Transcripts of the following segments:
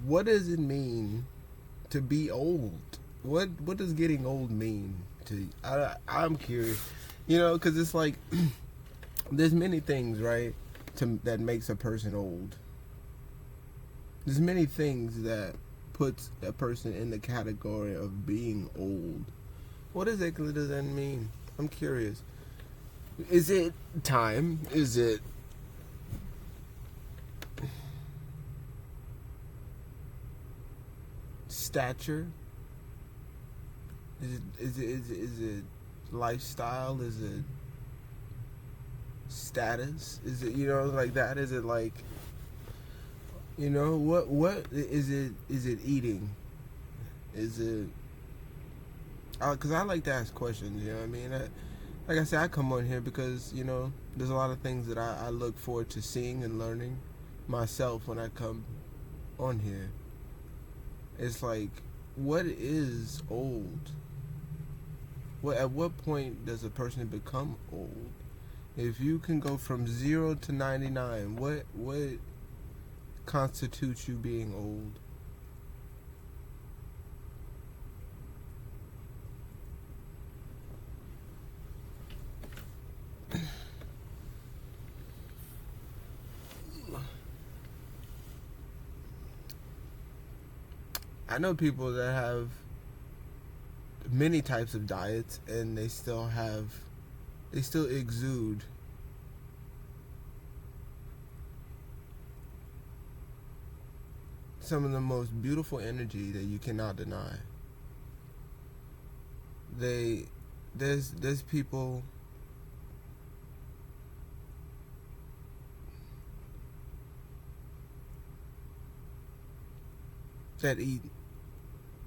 what does it mean to be old? What does getting old mean to you? I'm curious, because it's like there's many things, right, that makes a person old. There's many things that puts a person in the category of being old. What exactly does that mean? I'm curious. Is it time? Is it stature? Is it lifestyle? Is it status? Is it like that? Is it like what is it? Is it eating? Is it? Because I like to ask questions. You know what I mean? Like I said, I come on here because there's a lot of things that I look forward to seeing and learning myself when I come on here. It's like, what is old? At what point does a person become old? If you can go from 0 to 99, what constitutes you being old? I know people that have many types of diets and they still exude some of the most beautiful energy that you cannot deny. There's people that eat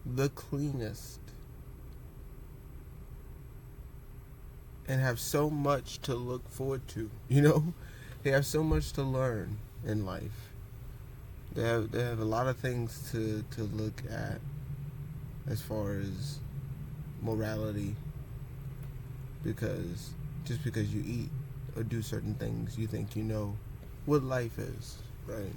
the cleanest and have so much to look forward to. They have so much to learn in life. They have a lot of things to look at as far as morality, because just because you eat or do certain things, you think you know what life is, right?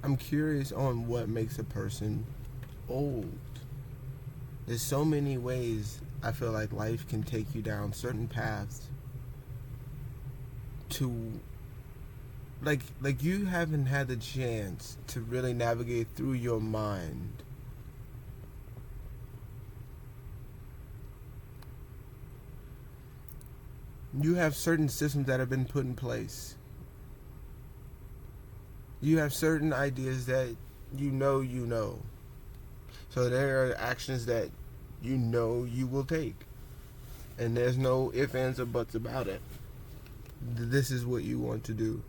I'm curious on what makes a person old. There's so many ways I feel like life can take you down certain paths to like you haven't had the chance to really navigate through your mind. You have certain systems that have been put in place. You have certain ideas that you know. So there are actions that you will take. And there's no ifs, ands, or buts about it. This is what you want to do.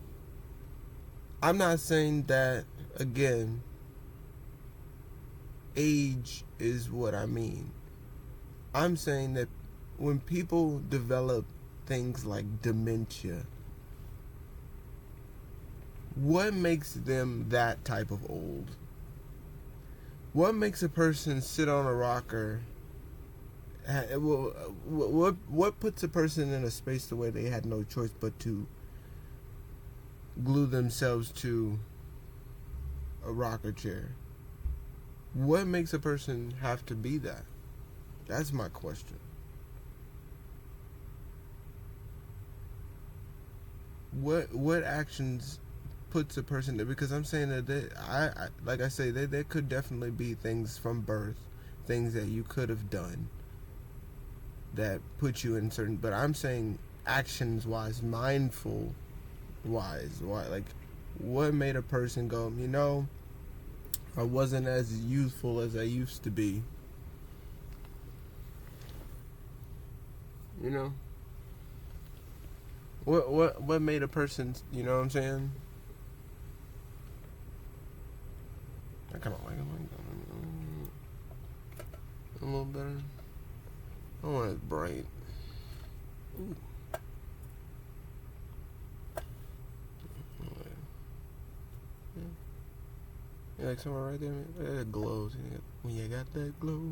I'm not saying that, again, age is what I mean. I'm saying that when people develop things like dementia, what makes them that type of old? What makes a person sit on a rocker? What puts a person in a space the way they had no choice but to glue themselves to a rocker chair? What makes a person have to be that? That's my question. What actions puts a person there? Because I'm saying that like I say, there could definitely be things from birth, things that you could have done that put you in certain. But I'm saying actions wise, mindful wise, what made a person go, I wasn't as youthful as I used to be. What made a person, you know what I'm saying? I kind of like it a little better. I want it bright. Ooh. Yeah, like somewhere right there, man. That glows. When you got that glow,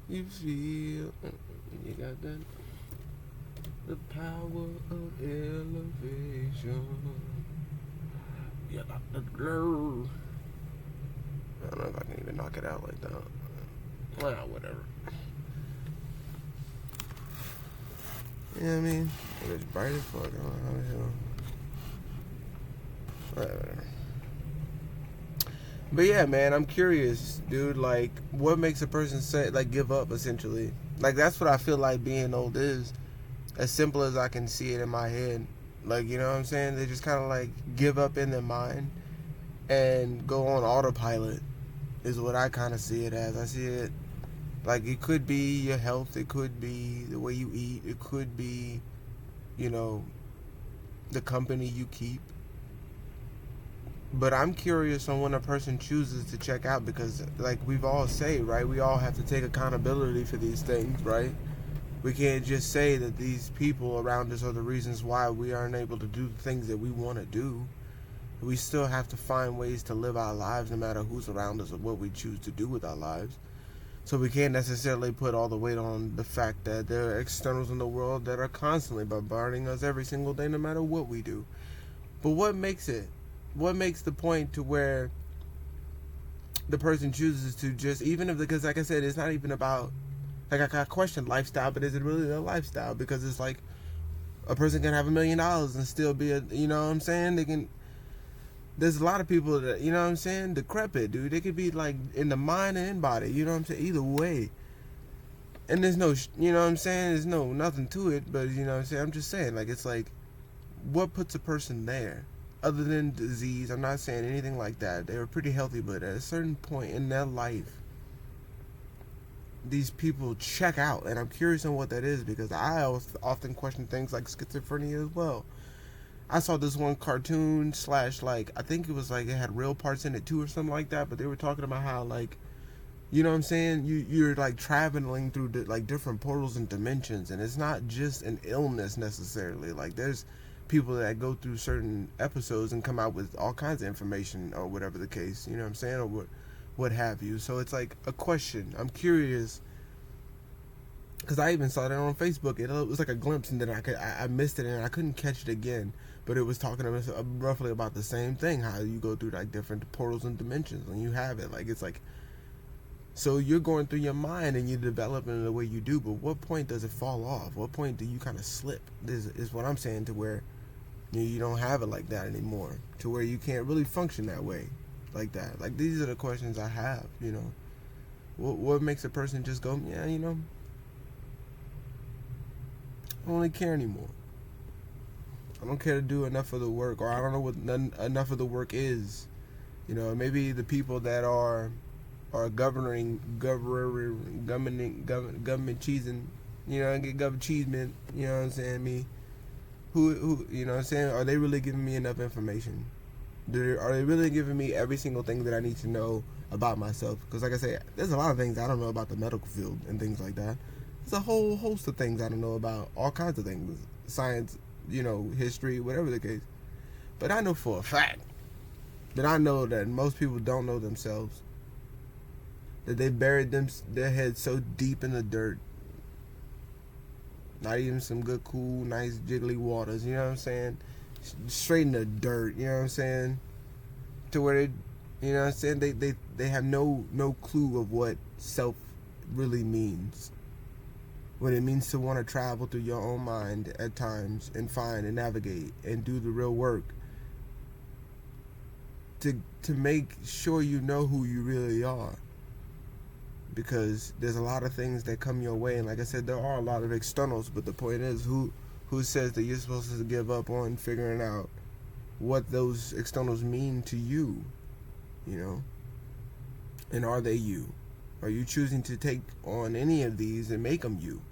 you feel. You got that. The power of elevation. You got the glue. I don't know if I can even knock it out like that. Well, whatever. You know what I mean? It's bright as fuck. I don't know how the hell. Whatever. But yeah, man, I'm curious, dude. Like, what makes a person say, like, give up, essentially? Like, that's what I feel like being old is. As simple as I can see it in my head. Like, you know what I'm saying? They just kind of, like, give up in their mind and go on autopilot is what I kind of see it as. I see it, like, it could be your health. It could be the way you eat. It could be, you know, the company you keep. But I'm curious on when a person chooses to check out because, like we've all say, right, we all have to take accountability for these things, right? We can't just say that these people around us are the reasons why we aren't able to do the things that we want to do. We still have to find ways to live our lives no matter who's around us or what we choose to do with our lives. So we can't necessarily put all the weight on the fact that there are externals in the world that are constantly bombarding us every single day no matter what we do. But what makes it? What makes the point to where the person chooses to just, even if, because like I said, it's not even about, like I question lifestyle, but is it really a lifestyle? Because it's like a person can have $1 million and still be a, you know what I'm saying? They can, there's a lot of people that, you know what I'm saying, decrepit, dude. They could be like in the mind and in body, you know what I'm saying? Either way. And there's no, you know what I'm saying? There's nothing to it, but you know what I'm saying? I'm just saying, like, it's like, what puts a person there? Other than disease, I'm not saying anything like that. They were pretty healthy, but at a certain point in their life, these people check out, and I'm curious on what that is because I often question things like schizophrenia as well. I saw this one cartoon / like, I think it was like it had real parts in it too or something like that, but they were talking about how, like, you know what I'm saying, you're like traveling through like different portals and dimensions, and it's not just an illness necessarily. Like, there's people that go through certain episodes and come out with all kinds of information or whatever the case, you know what I'm saying, or what have you. So it's like a question. I'm curious because I even saw that on Facebook. It was like a glimpse, and then I missed it and I couldn't catch it again. But it was talking roughly about the same thing, how you go through like different portals and dimensions, and you have it. Like, it's like, so you're going through your mind and you're developing the way you do. But what point does it fall off? What point do you kind of slip? This is what I'm saying, to where you don't have it like that anymore, to where you can't really function that way, like that. Like, these are the questions I have, you know. What makes a person just go, yeah, you know, I don't really care anymore. I don't care to do enough of the work, or I don't know what enough of the work is. You know, maybe the people that are government cheesing, you know, get government cheeseman, you know what I'm saying, me. Who, you know what I'm saying, are they really giving me enough information? Are they really giving me every single thing that I need to know about myself? Because like I say, there's a lot of things I don't know about the medical field and things like that. There's a whole host of things I don't know about, all kinds of things, science, you know, history, whatever the case. But I know for a fact that I know that most people don't know themselves, that they buried their heads so deep in the dirt. Not even some good, cool, nice, jiggly waters, you know what I'm saying? Straight in the dirt, you know what I'm saying? To where they, you know what I'm saying? They have no clue of what self really means. What it means to want to travel through your own mind at times and find and navigate and do the real work to make sure you know who you really are. Because there's a lot of things that come your way, and like I said, there are a lot of externals, but the point is, who says that you're supposed to give up on figuring out what those externals mean to you, you know? And are they you? Are you choosing to take on any of these and make them you?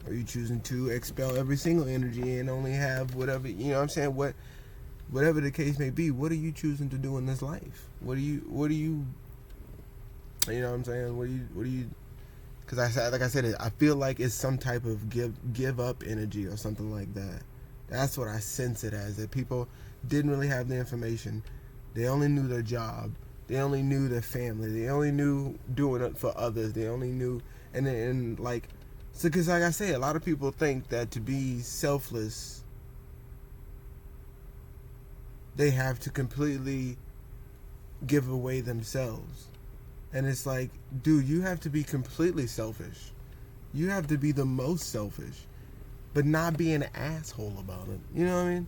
Are you choosing to expel every single energy and only have whatever, you know what I'm saying, whatever the case may be? What are you choosing to do in this life? What do you you know what I'm saying? What do you? Because I said, I feel like it's some type of give up energy or something like that. That's what I sense it as. That people didn't really have the information. They only knew their job. They only knew their family. They only knew doing it for others. They only knew, and like, so because like I say, a lot of people think that to be selfless they have to completely give away themselves. And it's like, dude, you have to be completely selfish. You have to be the most selfish, but not be an asshole about it. You know what I mean?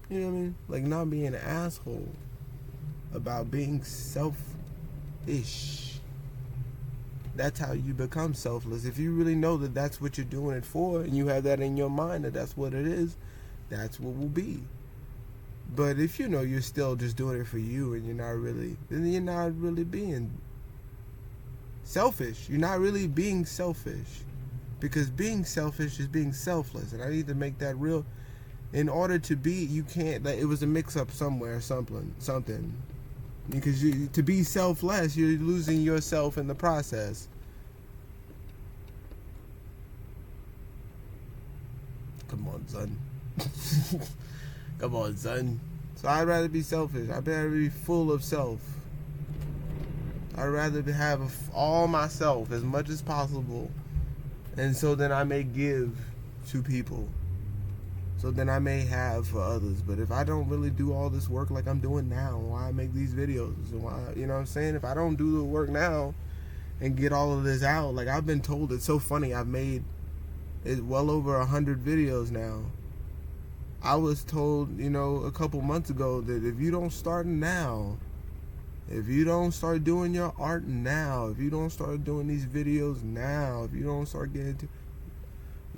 You know what I mean? Like, not be an asshole about being selfish. That's how you become selfless. If you really know that that's what you're doing it for, and you have that in your mind that that's what it is, that's what will be. But if you know you're still just doing it for you and you're not really, then you're not really being selfish. You're not really being selfish. Because being selfish is being selfless. And I need to make that real. In order to be, you can't, like, it was a mix up somewhere, something. Because to be selfless, you're losing yourself in the process. Come on, son. Come on, son. So I'd rather be selfish. I'd rather be full of self. I'd rather have all myself as much as possible. And so then I may give to people. So then I may have for others. But if I don't really do all this work like I'm doing now, why make these videos? Why, you know what I'm saying? If I don't do the work now and get all of this out, like, I've been told, it's so funny, I've made it well over 100 videos now. I was told, you know, a couple months ago that if you don't start now, if you don't start doing your art now, if you don't start doing these videos now, if you don't start getting to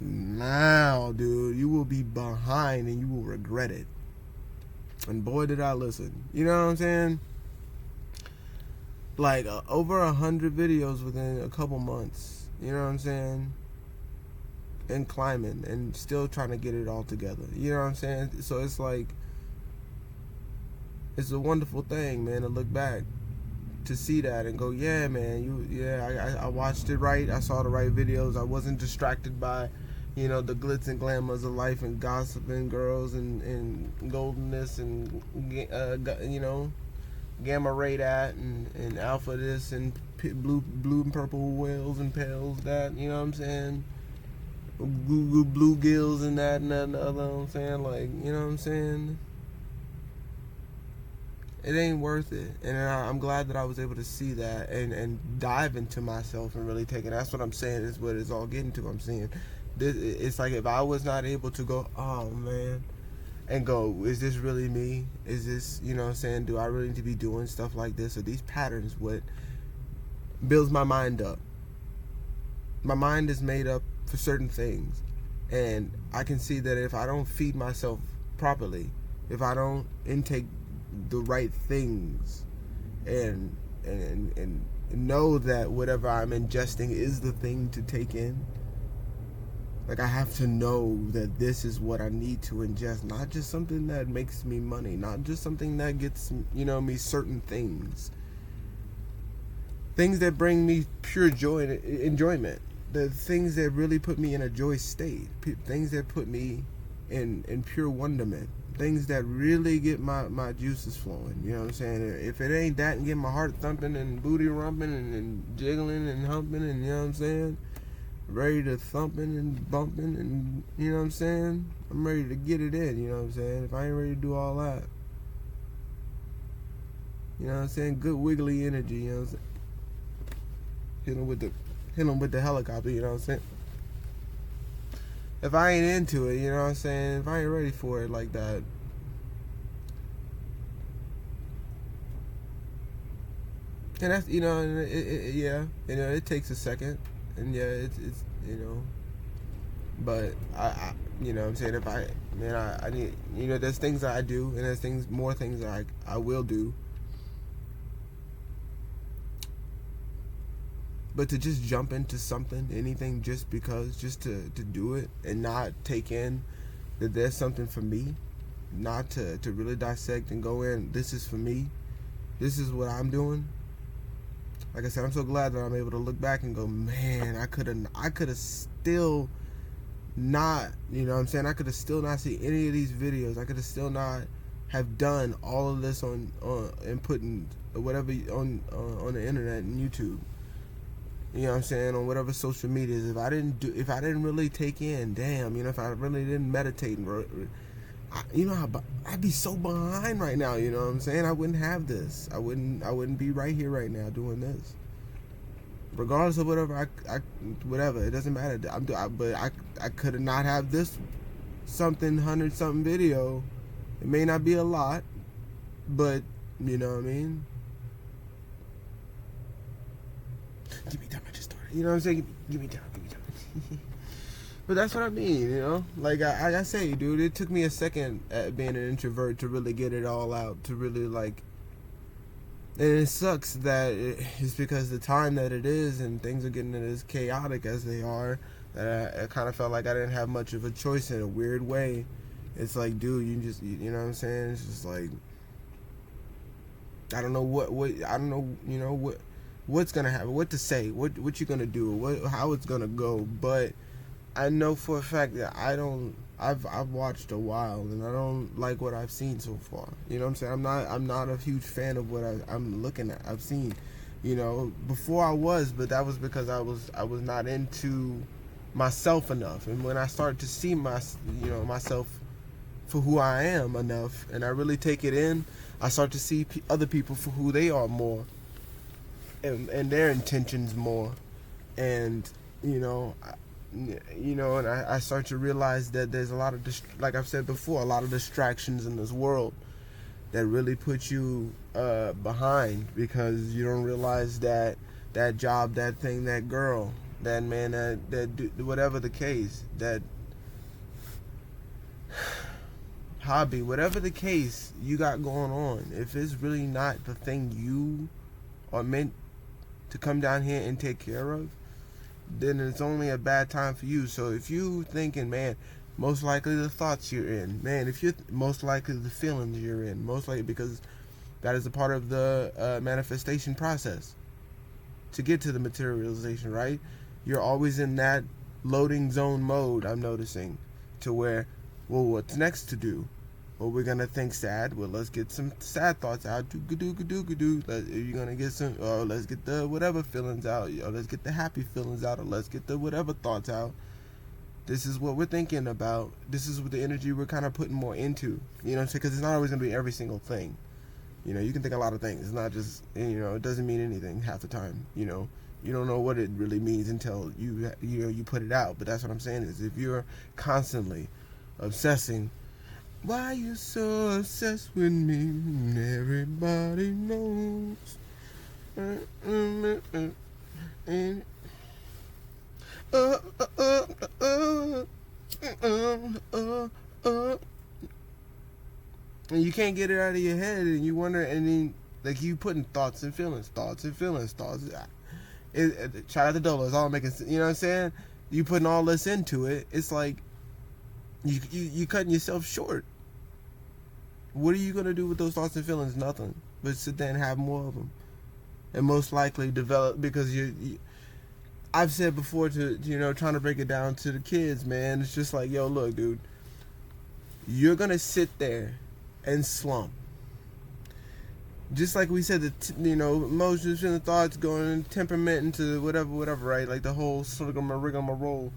now, dude, you will be behind and you will regret it. And boy, did I listen. You know what I'm saying? Like, over 100 videos within a couple months. You know what I'm saying? And climbing and still trying to get it all together. You know what I'm saying? So it's like, it's a wonderful thing, man, to look back, to see that and go, yeah, man, I watched it right. I saw the right videos. I wasn't distracted by, you know, the glitz and glamours of life and gossiping girls and goldenness and, you know, gamma ray that and alpha this and blue and purple whales and pales that, you know what I'm saying? Blue gills and that and the other, you know what I'm saying? Like, you know what I'm saying? It ain't worth it. And I'm glad that I was able to see that and dive into myself and really take it. That's what I'm saying, is what it's all getting to. I'm saying it's like, if I was not able to go, oh man, and go, is this really me? Is this, you know what I'm saying, do I really need to be doing stuff like this? Or these patterns, what builds my mind up? My mind is made up for certain things, and I can see that if I don't feed myself properly, if I don't intake the right things and know that whatever I'm ingesting is the thing to take in, like, I have to know that this is what I need to ingest, not just something that makes me money, not just something that gets, you know, me certain things that bring me pure joy and enjoyment, the things that really put me in a joy state, things that put me in pure wonderment, things that really get my juices flowing. You know what I'm saying? If it ain't that and get my heart thumping and booty rumping and jiggling and humping, and, you know what I'm saying, ready to thumping and bumping, and, you know what I'm saying, I'm ready to get it in. You know what I'm saying? If I ain't ready to do all that, you know what I'm saying, good wiggly energy, you know what I'm saying, hit him with the helicopter, you know what I'm saying? If I ain't into it, you know what I'm saying, if I ain't ready for it like that, and that's, you know, yeah, you know, it takes a second, and yeah, it's you know, but I you know what I'm saying, if I need, you know, there's things that I do, and there's more things that I will do. But to just jump into something, anything, just because, just to do it and not take in that there's something for me, not to really dissect and go in, this is for me, this is what I'm doing. Like I said, I'm so glad that I'm able to look back and go, man, I could have still not, you know what I'm saying, I could have still not seen any of these videos. I could have still not have done all of this on and putting whatever on the internet and YouTube. You know what I'm saying, on whatever social medias. If I didn't really take in, damn, you know, if I really didn't meditate and I'd be so behind right now. You know what I'm saying? I wouldn't have this. I wouldn't be right here right now doing this. Regardless of whatever, it doesn't matter. But I could not have this something 100-something video. It may not be a lot, but you know what I mean. Give me time, I just started. You know what I'm saying? Give me time. But that's what I mean, you know? Like I say, dude, it took me a second at being an introvert to really get it all out, to really like. And it sucks that it's because the time that it is and things are getting as chaotic as they are, that I kind of felt like I didn't have much of a choice in a weird way. It's like, dude, you know what I'm saying? It's just like, I don't know I don't know, you know, what's gonna happen, what to say, what you gonna do, how it's gonna go. But I know for a fact that I've watched a while and I don't like what I've seen so far. You know what I'm saying? I'm not a huge fan of what I'm looking at. I've seen, you know, before I was, but that was because I was not into myself enough. And when I start to see myself for who I am enough, and I really take it in, I start to see other people for who they are more, and their intentions more, and and I start to realize that there's a lot of like I've said before, a lot of distractions in this world that really put you behind, because you don't realize that job, that thing, that girl, that man, that whatever the case, that hobby, whatever the case you got going on, if it's really not the thing you are meant to come down here and take care of, then it's only a bad time for you. So if you thinking, man, most likely the thoughts you're in, man, if you're most likely the feelings you're in, most likely, because that is a part of the manifestation process to get to the materialization, right? You're always in that loading zone mode, I'm noticing, to where, well, what's next to do? Well, we're gonna think sad. Well, let's get some sad thoughts out. You're gonna get some. Oh, let's get the whatever feelings out. Or let's get the happy feelings out. Or let's get the whatever thoughts out. This is what we're thinking about. This is what the energy we're kind of putting more into. You know, because it's not always gonna be every single thing. You know, you can think a lot of things. It's not just, it doesn't mean anything half the time. You know, you don't know what it really means until you put it out. But that's what I'm saying is, if you're constantly obsessing. Why you so obsessed with me? Everybody knows. And you can't get it out of your head, and you wonder, and then like you putting thoughts and feelings. Shout out to Dolo. It's all making sense. You know what I'm saying? You putting all this into it. It's like. You cutting yourself short. What are you gonna do with those thoughts and feelings? Nothing, but sit there and have more of them, and most likely develop, because I've said before to trying to break it down to the kids, man. It's just like, yo, look, dude, you're gonna sit there and slump. Just like we said, emotions and the thoughts going temperament into whatever, right? Like the whole rigmarole.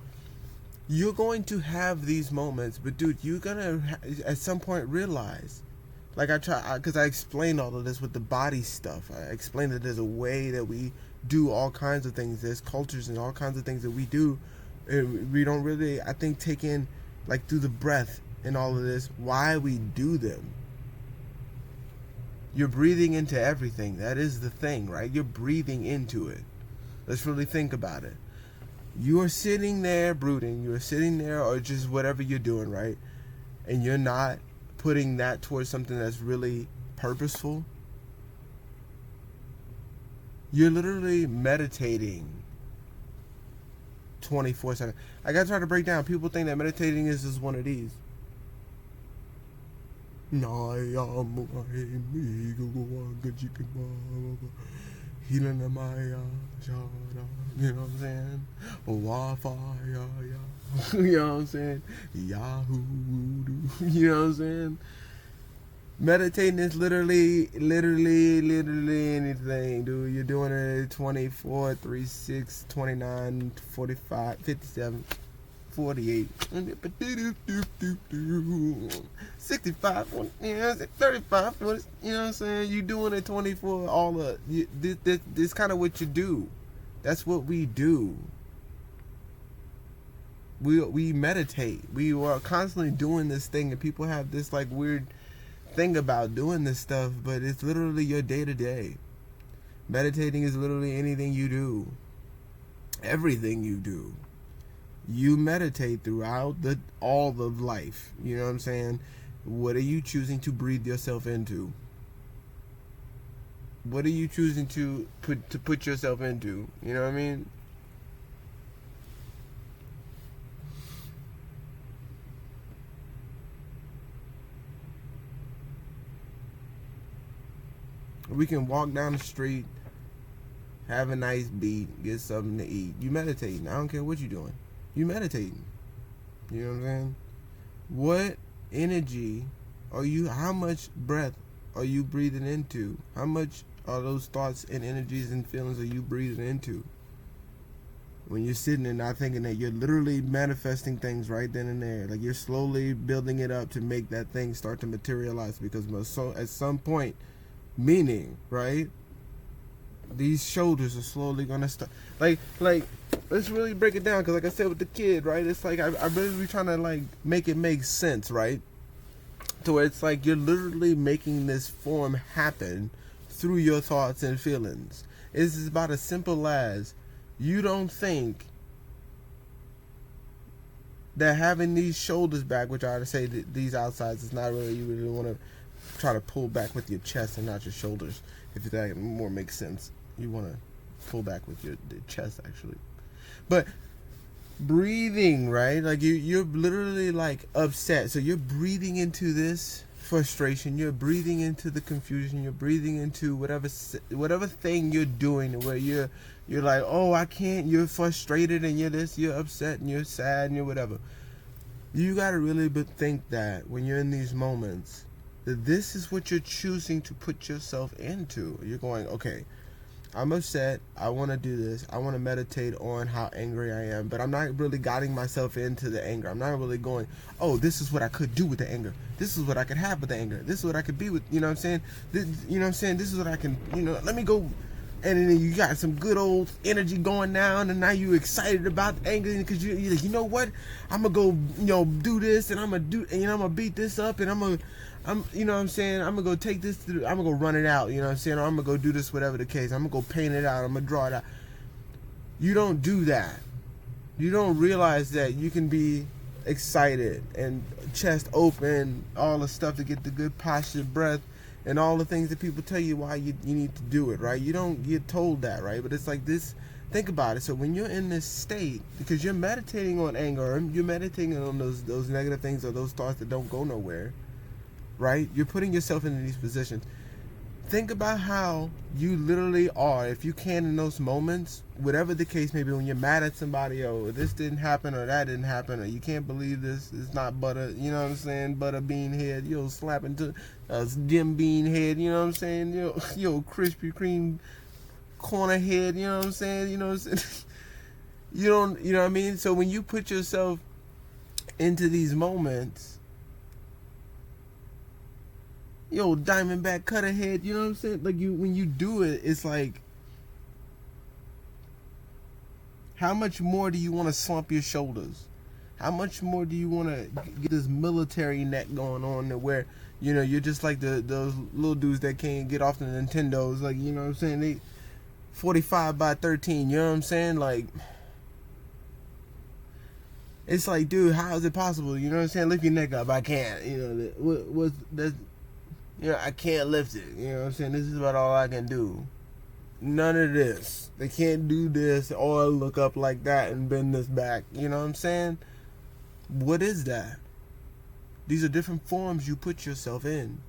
You're going to have these moments, but dude, you're gonna at some point realize, like because I explained all of this with the body stuff. I explained that there's a way that we do all kinds of things. There's cultures and all kinds of things that we do. And we don't really, I think, take in, like, through the breath and all of this, why we do them. You're breathing into everything. That is the thing, right? You're breathing into it. Let's really think about it. You are sitting there brooding, you're sitting there, or just whatever you're doing, right? And you're not putting that towards something that's really purposeful. You're literally meditating 24/7. I gotta try to break down. People think that meditating is just one of these. Healing the Maya, you know what I'm saying? Wi-Fi, yeah. You know what I'm saying? Yahoo, you know what I'm saying? Meditating is literally anything, dude. You're doing it 24, 36, 29, 45, 57, 48, 76, 65, you know what I'm saying, 35, you know what I'm saying, you doing it 24, all of, this kind of what you do. That's what we do. We meditate. We are constantly doing this thing, and people have this like weird thing about doing this stuff, but it's literally your day to day. Meditating is literally anything you do. Everything you do. You meditate throughout all of life. You know what I'm saying? What are you choosing to breathe yourself into? What are you choosing to put yourself into? You know what I mean? We can walk down the street, have a nice beat, get something to eat. You meditating. I don't care what you're doing. You meditating. You know what I'm saying? What energy are you, how much breath are you breathing into? How much are those thoughts and energies and feelings are you breathing into? When you're sitting and not thinking that you're literally manifesting things right then and there. Like you're slowly building it up to make that thing start to materialize, because at some point, meaning, right? These shoulders are slowly gonna start. Like, let's really break it down, because like I said with the kid, right? It's like I really be trying to like make it make sense, right? To where it's like you're literally making this form happen through your thoughts and feelings. It's about as simple as you don't think that having these shoulders back, which I would say that these outsides is not really, you really want to try to pull back with your chest and not your shoulders. If that more makes sense, you want to pull back with the chest actually. But breathing, right? Like you're literally like upset, so you're breathing into this frustration. You're breathing into the confusion. You're breathing into whatever thing you're doing, where you're like, oh, I can't. You're frustrated and you're this. You're upset and you're sad and you're whatever. You gotta really think that when you're in these moments, that this is what you're choosing to put yourself into. You're going, okay, I'm upset. I want to do this. I want to meditate on how angry I am, but I'm not really guiding myself into the anger. I'm not really going, oh, this is what I could do with the anger. This is what I could have with the anger. This is what I could be with, you know what I'm saying? This, you know what I'm saying? This is what I can, let me go. And then you got some good old energy going down, and now you're excited about the anger because you're like, you know what? I'm going to go, do this, and I'm going to beat this up, and you know what I'm saying? I'm going to go take this, I'm going to go run it out, you know what I'm saying? Or I'm going to go do this, whatever the case. I'm going to go paint it out. I'm going to draw it out. You don't do that. You don't realize that you can be excited and chest open, all the stuff to get the good posture, breath, and all the things that people tell you why you need to do it, right? You don't get told that, right? But it's like this, think about it. So when you're in this state, because you're meditating on anger, you're meditating on those negative things or those thoughts that don't go nowhere, right? You're putting yourself into these positions. Think about how you literally are, if you can, in those moments, whatever the case may be, when you're mad at somebody, oh, this didn't happen or that didn't happen, or you can't believe this, it's not butter, you know what I'm saying, butter bean head, yo, slap into dim bean head, you know what I'm saying, yo, Krispy Kreme corner head, you know what I'm saying, you know what I'm saying, you know what I mean? So when you put yourself into these moments, yo, Diamondback cutter head, you know what I'm saying? Like when you do it, it's like, how much more do you want to slump your shoulders? How much more do you want to get this military neck going on to where, you're just like those little dudes that can't get off the Nintendos, like, you know what I'm saying? They 45 by 13, you know what I'm saying? Like, it's like, dude, how is it possible? You know what I'm saying? Lift your neck up. I can't. What's that? I can't lift it. You know what I'm saying? This is about all I can do. None of this. They can't do this or look up like that and bend this back. You know what I'm saying? What is that? These are different forms you put yourself in.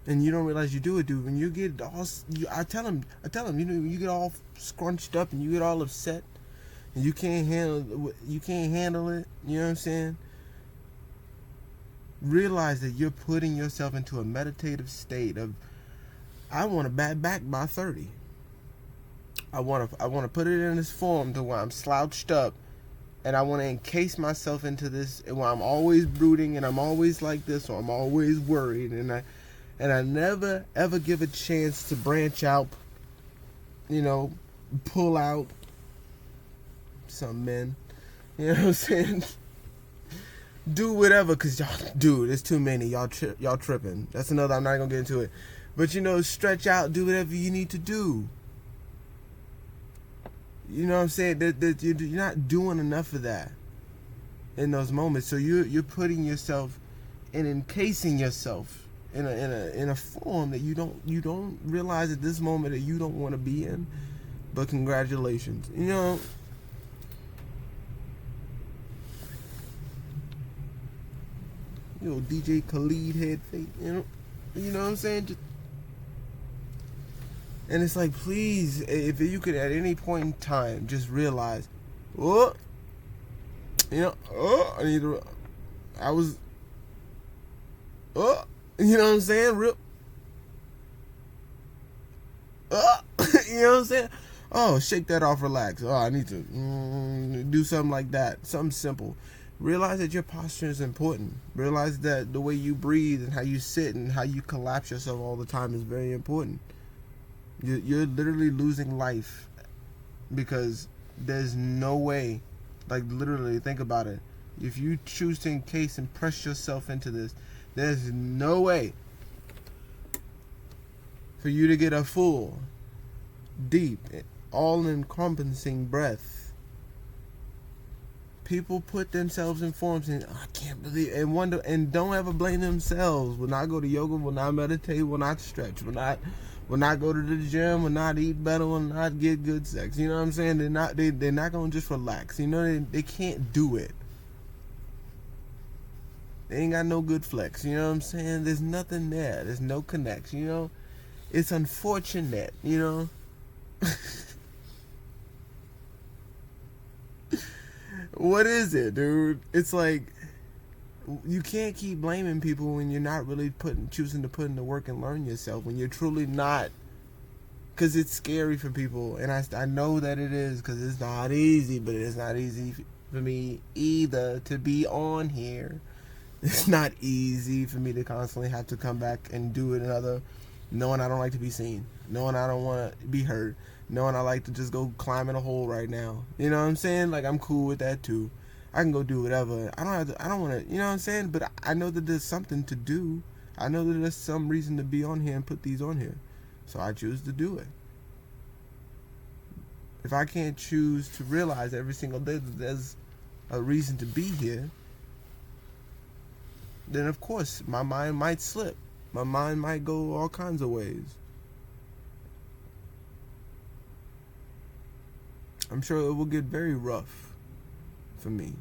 And you don't realize you do it, dude. When you get all... I tell them, you get all scrunched up and you get all upset and you can't handle it. You know what I'm saying? Realize that you're putting yourself into a meditative state of, I want to bat back by 30. I want to put it in this form to where I'm slouched up and I want to encase myself into this, and I'm always brooding, and I'm always like this, or I'm always worried, and I never ever give a chance to branch out, pull out. Some men, you know what I'm saying? Do whatever, cause y'all, dude, it's too many. Y'all tripping. That's another. I'm not gonna get into it, but stretch out, do whatever you need to do. You know what I'm saying? That you're not doing enough of that in those moments. So you're putting yourself and encasing yourself in a form that you don't realize at this moment that you don't want to be in. But congratulations, DJ Khaled head fake, you know what I'm saying? And it's like, please, if you could at any point in time just realize, I need to, I was, you know what I'm saying? You know what I'm saying? Oh, shake that off, relax. Oh, I need to do something like that. Something simple. Realize that your posture is important. Realize that the way you breathe and how you sit and how you collapse yourself all the time is very important. You're literally losing life because there's no way, like literally, think about it. If you choose to encase and press yourself into this, there's no way for you to get a full, deep, all-encompassing breath. People put themselves in forms and I can't believe and wonder and don't ever blame themselves. Will not go to yoga, will not meditate, will not stretch, will not go to the gym, will not eat better, will not get good sex. You know what I'm saying? They're not gonna just relax. They can't do it. They ain't got no good flex. You know what I'm saying? There's nothing there. There's no connection. It's unfortunate. What is it, dude? It's like you can't keep blaming people when you're not really choosing to put in the work and learn yourself. When you're truly not, because it's scary for people, and I know that it is, because it's not easy. But it's not easy for me either to be on here. It's not easy for me to constantly have to come back and do it knowing I don't like to be seen, knowing I don't want to be heard, knowing I like to just go climb in a hole right now. You know what I'm saying? Like, I'm cool with that too. I can go do whatever. I don't want to, you know what I'm saying? But I know that there's something to do. I know that there's some reason to be on here and put these on here. So I choose to do it. If I can't choose to realize every single day that there's a reason to be here, then of course my mind might slip. My mind might go all kinds of ways. I'm sure it will get very rough for me,